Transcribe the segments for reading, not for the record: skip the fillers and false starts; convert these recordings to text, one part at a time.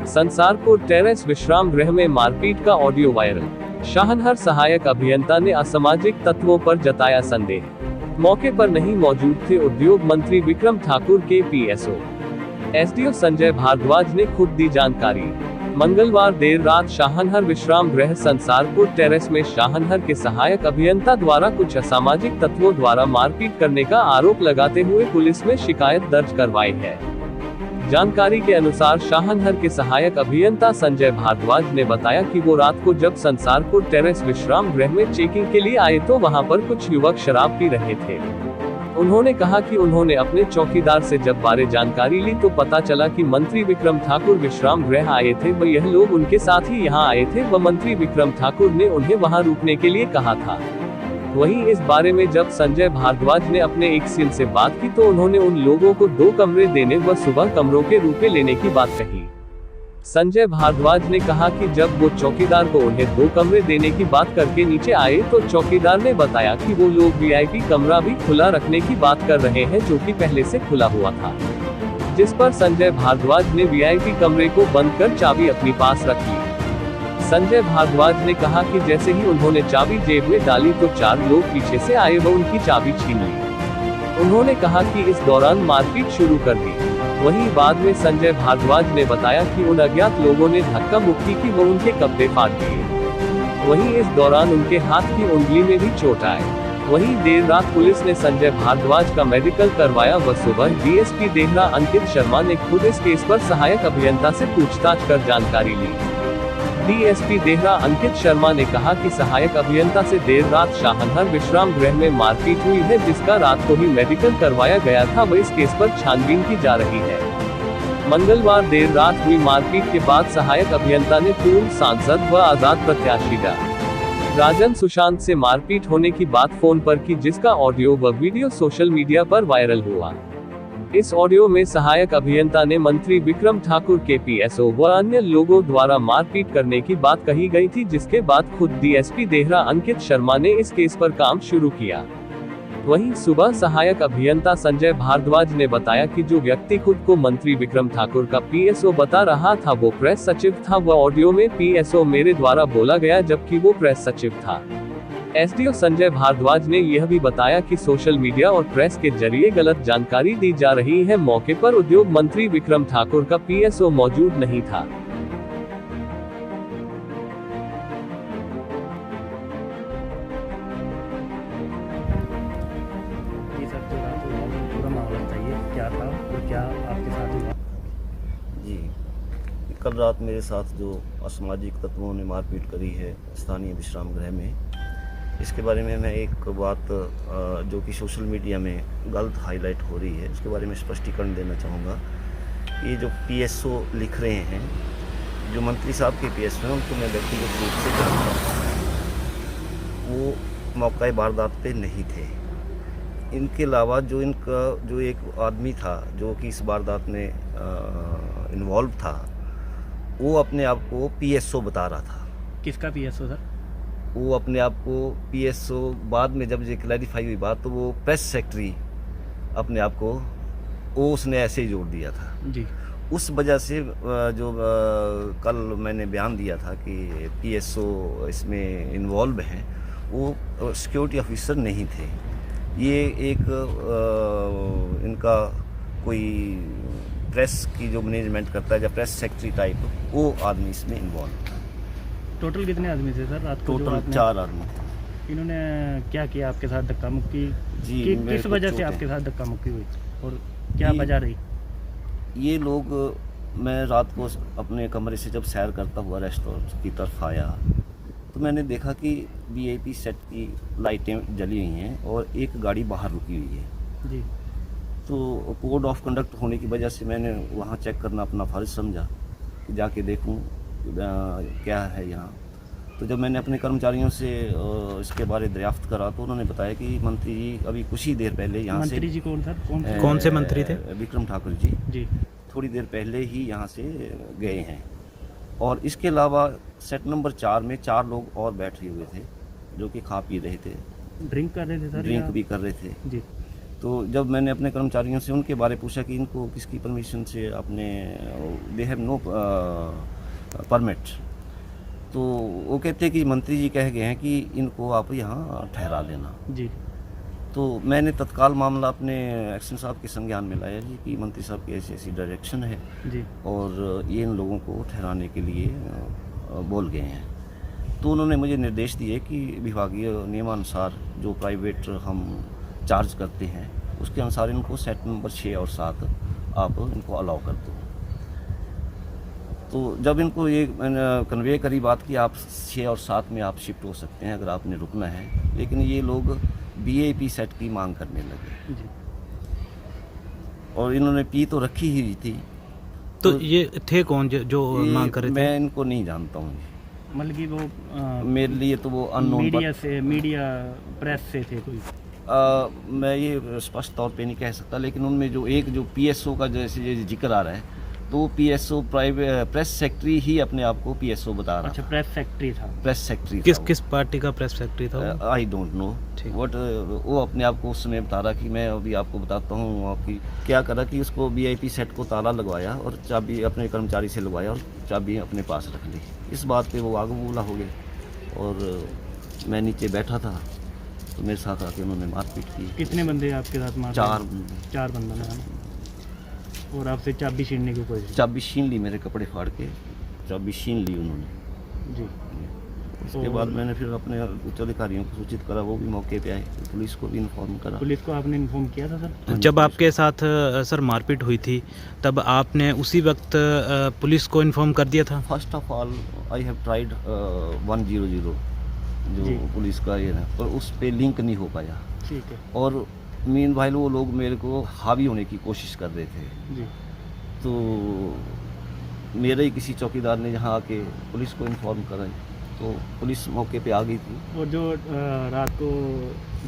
Sansarpur terrace विश्राम गृह में मारपीट का ऑडियो वायरल। शाहनहर सहायक अभियंता ने असामाजिक तत्वों पर जताया संदेह। मौके पर नहीं मौजूद थे उद्योग मंत्री विक्रम ठाकुर के पीएसओ। एसडीओ संजय भारद्वाज ने खुद दी जानकारी। मंगलवार देर रात शाहनहर विश्राम गृह संसारपुर टेरेस में शाहनहर के सहायक अभियंता द्वारा कुछ असामाजिक तत्वों द्वारा मारपीट करने का आरोप लगाते हुए पुलिस में शिकायत दर्ज करवाई है। जानकारी के अनुसार शाहनहर के सहायक अभियंता संजय भारद्वाज ने बताया कि वो रात को जब संसारपुर टेरेस विश्राम गृह में चेकिंग के लिए आए तो वहां पर कुछ युवक शराब पी रहे थे। उन्होंने कहा कि उन्होंने अपने चौकीदार से जब बारे जानकारी ली तो पता चला कि मंत्री विक्रम ठाकुर विश्राम गृह आए थे व यह लोग उनके साथ ही यहां आए थे व मंत्री विक्रम ठाकुर ने उन्हें वहां रुकने के लिए कहा था। वहीं इस बारे में जब संजय भारद्वाज ने अपने एक सील से बात की तो उन्होंने उन लोगों को 2 कमरे देने व सुबह कमरों के रुपए लेने की बात कही। संजय भारद्वाज ने कहा कि जब वो चौकीदार को उन्हें 2 कमरे देने की बात करके नीचे आए तो चौकीदार ने बताया कि वो लोग वीआईपी कमरा भी खुला रखने की बात कर रहे हैं जो कि पहले से खुला हुआ था, जिस पर संजय भारद्वाज ने वीआईपी कमरे को बंद कर चाबी अपनी पास रख ली। संजय भारद्वाज ने कहा कि जैसे ही उन्होंने चाबी जेब में डाली तो 4 लोग पीछे से आए व उनकी चाबी छीन ली। उन्होंने कहा कि इस दौरान मारपीट शुरू कर दी। वहीं बाद में संजय भारद्वाज ने बताया कि उन अज्ञात लोगों ने धक्का मुक्की की व उनके कपड़े फाड़ दिए। वहीं इस दौरान उनके हाथ की उंगली में भी चोट आई। वहीं देर रात पुलिस ने संजय भारद्वाज का मेडिकल करवाया व सुबह डीएसपी देहरा अंकित शर्मा ने खुद इस केस पर सहायक अभियंता से पूछताछ कर जानकारी ली। डीएसपी देहरा अंकित शर्मा ने कहा कि सहायक अभियंता से देर रात शाहनहर विश्राम गृह में मारपीट हुई है जिसका रात को ही मेडिकल करवाया गया था व इस केस पर छानबीन की जा रही है। मंगलवार देर रात हुई मारपीट के बाद सहायक अभियंता ने पूर्व सांसद व आजाद प्रत्याशी राजन सुशांत से मारपीट होने की बात फोन पर की, जिसका ऑडियो व वीडियो सोशल मीडिया पर वायरल हुआ। इस ऑडियो में सहायक अभियंता ने मंत्री विक्रम ठाकुर के पीएसओ व अन्य लोगों द्वारा मारपीट करने की बात कही गई थी, जिसके बाद खुद डीएसपी देहरा अंकित शर्मा ने इस केस पर काम शुरू किया। वहीं सुबह सहायक अभियंता संजय भारद्वाज ने बताया कि जो व्यक्ति खुद को मंत्री विक्रम ठाकुर का पीएसओ बता रहा था वो प्रेस सचिव था व ऑडियो में पीएसओ मेरे द्वारा बोला गया जबकि वो प्रेस सचिव था। एसडीओ संजय भारद्वाज ने यह भी बताया कि सोशल मीडिया और प्रेस के जरिए गलत जानकारी दी जा रही है। मौके पर उद्योग मंत्री विक्रम ठाकुर का पीएसओ मौजूद नहीं था। जी सर, तो रात को पूरा मामला बताइए, क्या था और क्या आपके साथ हुआ? जी, कल रात मेरे साथ जो असामाजिक तत्वों ने मारपीट करी है स्थानीय विश्राम गृह में, इसके बारे में मैं एक बात जो कि सोशल मीडिया में गलत हाईलाइट हो रही है उसके बारे में स्पष्टीकरण देना चाहूँगा। ये जो पीएसओ लिख रहे हैं, जो मंत्री साहब के पीएसओ हैं उनको मैं व्यक्तिगत रूप से जानता हूँ, वो मौका वारदात पे नहीं थे। इनके अलावा जो इनका जो एक आदमी था जो कि इस वारदात में इन्वॉल्व था, वो अपने आप को पीएसओ बता रहा था। किसका पीएसओ सर? वो अपने आप को पीएसओ, बाद में जब ये क्लैरिफाई हुई बात तो वो प्रेस सेक्रेटरी अपने आप को वो उसने ऐसे ही जोड़ दिया था जी। उस वजह से जो कल मैंने बयान दिया था कि पीएसओ इसमें इन्वॉल्व हैं, वो सिक्योरिटी ऑफिसर नहीं थे। ये एक इनका कोई प्रेस की जो मैनेजमेंट करता है या प्रेस सेक्रेटरी टाइप, वो आदमी इसमें इन्वॉल्व। टोटल कितने आदमी थे सर रात को? टोटल 4 आदमी थे। इन्होंने क्या किया आपके साथ? धक्का मुक्की जी, किस वजह से आपके साथ धक्का मुक्की हुई और क्या वजह रही? ये लोग, मैं रात को अपने कमरे से जब सैर करता हुआ रेस्टोरेंट की तरफ आया तो मैंने देखा कि वीआईपी सेट की लाइटें जली हुई हैं और एक गाड़ी बाहर रुकी हुई है जी। तो कोड ऑफ कंडक्ट होने की वजह से मैंने वहाँ चेक करना अपना फ़र्ज समझा कि जाके देखूँ क्या है यहाँ। तो जब मैंने अपने कर्मचारियों से इसके बारे दरियाफ्त करा तो उन्होंने बताया कि मंत्री जी अभी कुछ ही देर पहले यहाँ से। मंत्री जी कौन सर? कौन से मंत्री थे? विक्रम ठाकुर जी थोड़ी देर पहले ही यहाँ से गए हैं। और इसके अलावा सेट नंबर 4 में 4 लोग और बैठे हुए थे जो कि खा पी रहे थे, ड्रिंक कर रहे थे सर? ड्रिंक भी कर रहे थे जी। तो जब मैंने अपने कर्मचारियों से उनके बारे पूछा कि इनको किसकी परमिशन से आपने, दे हैव नो परमिट, तो वो कहते हैं कि मंत्री जी कह गए हैं कि इनको आप यहाँ ठहरा लेना। जी। तो मैंने तत्काल मामला अपने एक्शन साहब के संज्ञान में लाया जी कि मंत्री साहब की ऐसी ऐसी डायरेक्शन है जी। और ये इन लोगों को ठहराने के लिए बोल गए हैं। तो उन्होंने मुझे निर्देश दिए कि विभागीय नियमानुसार जो प्राइवेट हम चार्ज करते हैं उसके अनुसार इनको सेट नंबर 6 और 7 आप इनको अलाउ कर दो। तो जब इनको ये कन्वे करी बात कि आप 6 और 7 में आप शिफ्ट हो सकते हैं अगर आपने रुकना है, लेकिन ये लोग BAP सेट की मांग करने लगे जी। और इन्होंने पी तो रखी ही थी। तो ये थे कौन जो मांग कर रहे थे? मैं इनको नहीं जानता हूँ, मतलब कि वो मेरे लिए तो वो अननोन। मीडिया प्रेस से थे कोई? मैं ये स्पष्ट तौर पे नहीं कह सकता, लेकिन उनमें जो एक जो PSO का जैसे जिक्र आ रहा है तो PSO प्राइवेट प्रेस सेक्रेटरी ही अपने आप को PSO बता रहा। अच्छा, प्रेस सेक्रेटरी था। प्रेस सेक्रेटरी किस पार्टी का प्रेस सेक्रेटरी था? I don't know what. वो अपने आप को उस समय बता रहा कि मैं अभी आपको बताता हूँ आपकी क्या करा कि उसको VIP सेट को ताला लगवाया और चाबी अपने कर्मचारी से लगवाया और चाबी अपने पास रख ली। इस बात पे वो आग बबूला हो गए और मैं नीचे बैठा था तो मेरे साथ आके उन्होंने मारपीट की। कितने बंदे आपके साथ मार? 4 बंदे। और आपसे चाबी छीनने की कोशिश? चाबी छीन ली, मेरे कपड़े फाड़ के चाबी छीन ली उन्होंने जी। उसके बाद मैंने फिर अपने उच्च अधिकारियों को सूचित करा, वो भी मौके पे आए, पुलिस को भी इन्फॉर्म करा। पुलिस को आपने इन्फॉर्म किया था सर? जब आपके साथ सर मारपीट हुई थी तब आपने उसी वक्त पुलिस को इन्फॉर्म कर दिया था? First of all I have tried 100 जो पुलिस का ये है, पर उस पे लिंक नहीं हो पाया। ठीक है। और मीन भाई वो लोग मेरे को हावी होने की कोशिश कर रहे थे जी। तो मेरे ही किसी चौकीदार ने यहाँ आके पुलिस को इन्फॉर्म करा तो पुलिस मौके पे आ गई थी। और जो रात को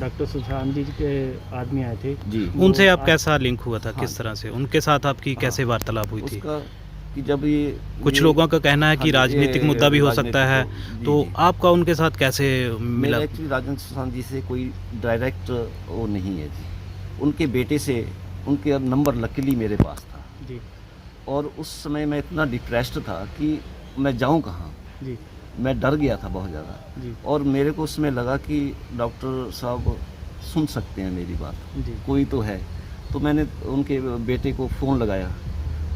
डॉक्टर सुशांत जी के आदमी आए थे जी, उनसे आप कैसा लिंक हुआ था? हाँ, किस तरह से उनके साथ आपकी कैसे वार्तालाप हुई थी? उसका कि जब ये कुछ लोगों का कहना है कि हाँ, राजनीतिक मुद्दा भी हो सकता है, तो जी। आपका उनके साथ कैसे मिला? मेरा एक्चुअली राजेंद्र सुशांत जी से कोई डायरेक्ट वो नहीं है जी, उनके बेटे से उनके नंबर लकीली मेरे पास था जी। और उस समय मैं इतना डिप्रेस्ड था कि मैं जाऊं कहाँ जी। मैं डर गया था बहुत ज़्यादा जी। और मेरे को उसमें लगा कि डॉक्टर साहब सुन सकते हैं मेरी बात, जी। कोई तो है। तो मैंने उनके बेटे को फ़ोन लगाया,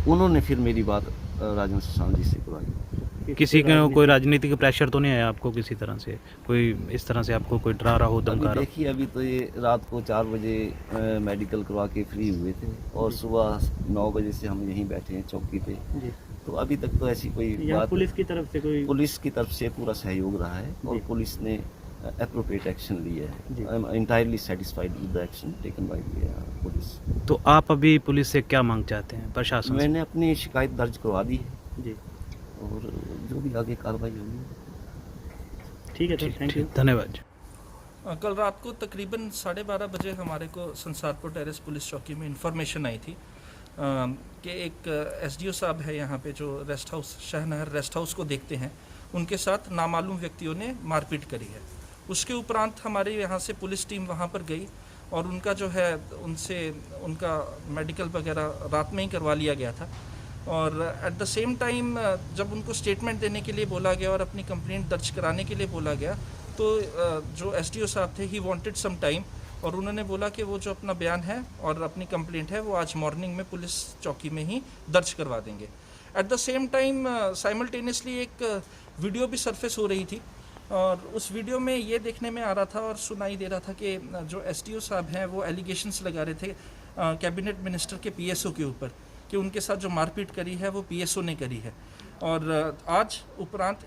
उन्होंने फिर मेरी बात राजेंद्र सुशांत जी से करवाई। किसी का कोई राजनीतिक प्रेशर तो नहीं आया आपको किसी तरह से? कोई इस तरह से आपको कोई डरा रहा हो, धमका रहा? देखिए अभी तो ये रात को 4 बजे मेडिकल करवा के फ्री हुए थे और सुबह 9 बजे से हम यहीं बैठे हैं चौकी पे। जी। तो अभी तक तो ऐसी कोई बात, पुलिस की तरफ से कोई? पुलिस की तरफ से पूरा सहयोग रहा है और पुलिस ने एप्रोप्रिएट एक्शन लिया है। I am entirely satisfied with the action taken by police. तो आप अभी पुलिस से क्या मांग चाहते हैं प्रशासन से? मैंने अपनी शिकायत दर्ज करवा दी है जी। और जो भी आगे कार्रवाई होगी। ठीक है सर, थैंक यू। धन्यवाद। कल रात को तकरीबन 12:30 बजे हमारे को संसारपुर टेरेस पुलिस चौकी में इंफॉर्मेशन आई थी कि एक SDO साहब है यहाँ पे जो रेस्ट हाउस शाहनहर रेस्ट हाउस को देखते हैं, उनके साथ नामालूम व्यक्तियों ने मारपीट करी है। उसके उपरांत हमारे यहाँ से पुलिस टीम वहाँ पर गई और उनका जो है उनसे उनका मेडिकल वगैरह रात में ही करवा लिया गया था और एट द सेम टाइम जब उनको स्टेटमेंट देने के लिए बोला गया और अपनी कंप्लेंट दर्ज कराने के लिए बोला गया तो जो SDO साहब थे ही वांटेड सम टाइम और उन्होंने बोला कि वो जो अपना बयान है और अपनी कंप्लेंट है वो आज मॉर्निंग में पुलिस चौकी में ही दर्ज करवा देंगे। At the same time simultaneously एक वीडियो भी सरफेस हो रही थी और उस वीडियो में ये देखने में आ रहा था और सुनाई दे रहा था कि जो SDO साहब हैं वो एलिगेशंस लगा रहे थे कैबिनेट मिनिस्टर के PSO के ऊपर कि उनके साथ जो मारपीट करी है वो PSO ने करी है। और आज उपरांत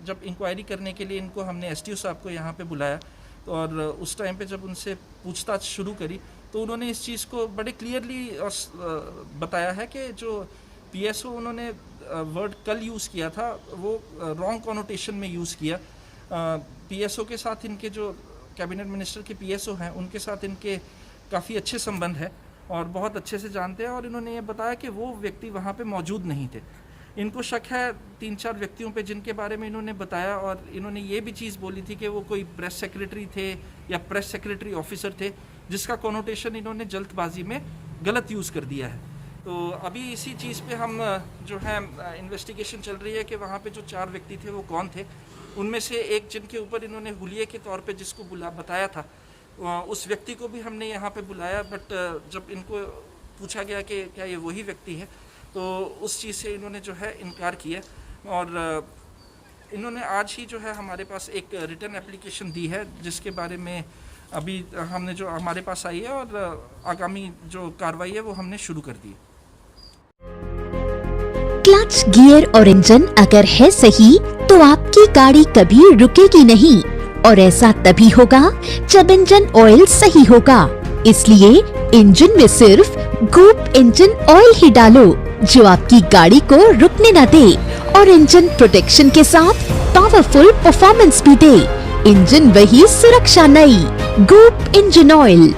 जब इंक्वायरी करने के लिए इनको हमने SDO साहब को यहाँ पे बुलाया तो और उस टाइम पे जब उनसे पूछताछ शुरू करी तो उन्होंने इस चीज़ को बड़े क्लियरली बताया है कि जो PSO उन्होंने वर्ड कल यूज़ किया था वो रॉन्ग कॉनोटेशन में यूज़ किया। PSO के साथ इनके जो कैबिनेट मिनिस्टर के PSO हैं उनके साथ इनके काफ़ी अच्छे संबंध है और बहुत अच्छे से जानते हैं और इन्होंने ये बताया कि वो व्यक्ति वहाँ पे मौजूद नहीं थे। इनको शक है 3-4 व्यक्तियों पे जिनके बारे में इन्होंने बताया और इन्होंने ये भी चीज़ बोली थी कि वो कोई प्रेस सेक्रेटरी थे या प्रेस सेक्रेटरी ऑफिसर थे जिसका कोनोटेशन इन्होंने जल्दबाजी में गलत यूज़ कर दिया है। तो अभी इसी चीज़ पे हम जो है इन्वेस्टिगेशन चल रही है कि वहाँ पे जो 4 व्यक्ति थे वो कौन थे। उनमें से एक जिनके ऊपर इन्होंने हुलिये के तौर पे जिसको बताया था, उस व्यक्ति को भी हमने यहाँ पे बुलाया, बट जब इनको पूछा गया कि क्या ये वही व्यक्ति है, तो उस चीज़ से इन्होंने जो है इनकार किया। और इन्होंने आज ही जो है हमारे पास एक रिटन एप्लीकेशन दी है, जिसके बारे में अभी हमने जो हमारे पास आई है, और आगामी जो कार्रवाई है वो हमने शुरू कर दी। क्लच, गियर और इंजन अगर है सही तो आपकी गाड़ी कभी रुकेगी नहीं, और ऐसा तभी होगा जब इंजन ऑयल सही होगा। इसलिए इंजन में सिर्फ गूप इंजन ऑयल ही डालो, जो आपकी गाड़ी को रुकने न दे और इंजन प्रोटेक्शन के साथ पावरफुल परफॉर्मेंस भी दे। इंजन वही, सुरक्षा नई। गूप इंजन ऑयल।